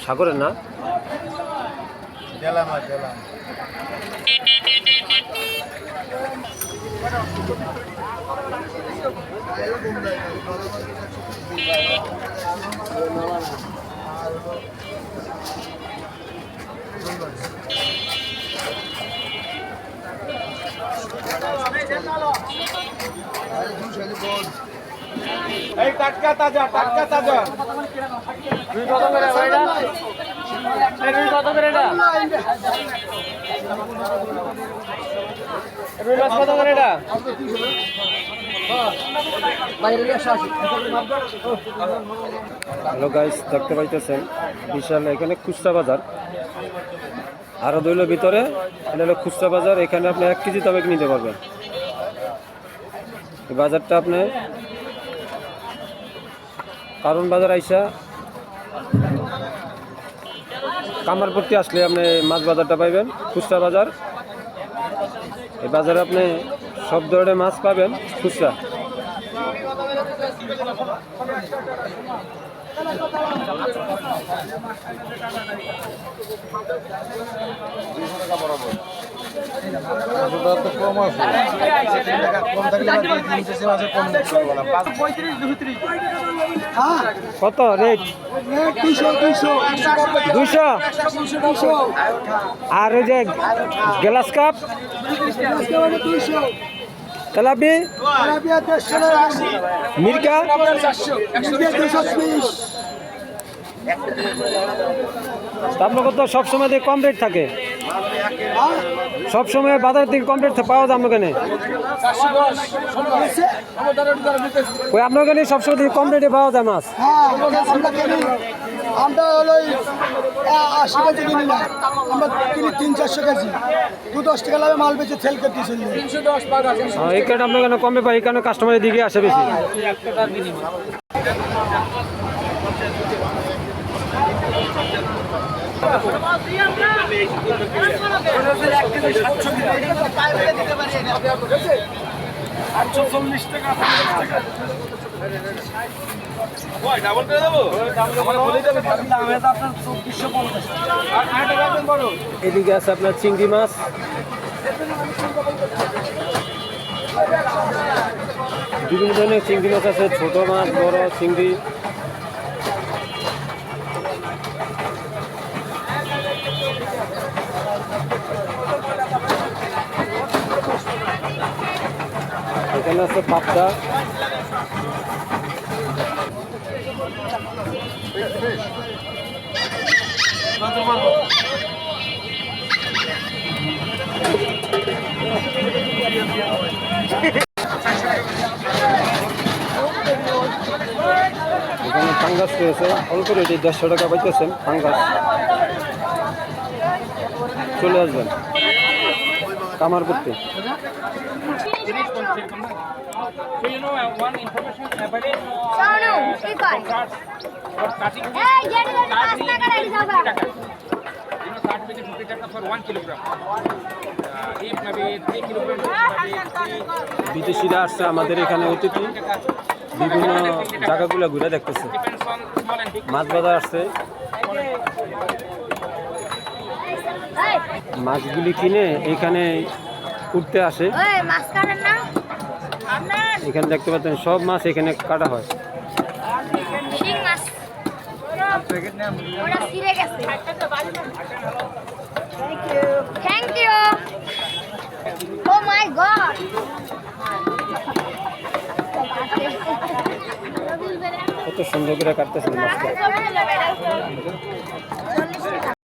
সাগরের না এই টাটকা তাজা রুই কত করে এটা রুই কত করে এটা রুই মাছ কত করে এটা হ্যালো গাইস, দেখতে পাইতেছেন বিশাল এখানে খুচরা বাজার। আরো দইল ভিতরে এটা হলো খুচরা বাজার। এখানে আপনি 1 কেজি তবে নিতে পারবেন। এই বাজারটা আপনি কারণ বাজার আইসা কামারপট্টি আসলে আপনি মাছ বাজারটা পাইবেন, খুচরা বাজার। এই বাজারে আপনি সব ধরনের মাছ পাবেন খুচরা। কত রেট? 200। আর ওই যে গ্লাস কাপ তেলাপি মির্কা আপনার কত সবসময় দিয়ে কম রেট থাকে? সবসময় বাজারের থেকে কম রেট পাওয়া যায় আপনার এখানে? ওই আপনার এখানে সবসময় থেকে কম রেটে পাওয়া যায় মাছ? আমরা হলো 80 কেজি কিনি না, আমরা কিনি 300-400 কেজি। 2-10 টাকা লাগে মাল বেচে সেল করতেছি। 310 টাকা আছে। এই কারণে আপনার এখানে কমে পাই, এই কারণে কাস্টমারের দিকে আসে বেশি। এদিকে আছে আপনার চিংড়ি মাছ, বিভিন্ন ধরনের চিংড়ি মাছ আছে, ছোট মাছ, বড় চিংড়ি। এখানে আছে পাবদা, এখানে পাঙ্গাস রয়েছে অল্প রেটে 150 টাকা পাইতেছেন পাঙ্গাস। চলে আসবেন কামারপট্টি। বিদেশিরা আসছে আমাদের এখানে অতিথি, বিভিন্ন জায়গাগুলো ঘুরে দেখতেছে। মাছ বাজার আসছে, মাছগুলি কিনে এখানে উঠতে আসে। এখানে দেখতে পাচ্ছেন সব মাছ এখানে কাটা হয়। Thank you. Oh my God. কত সুন্দর করে কাটতেছেন মাছটা।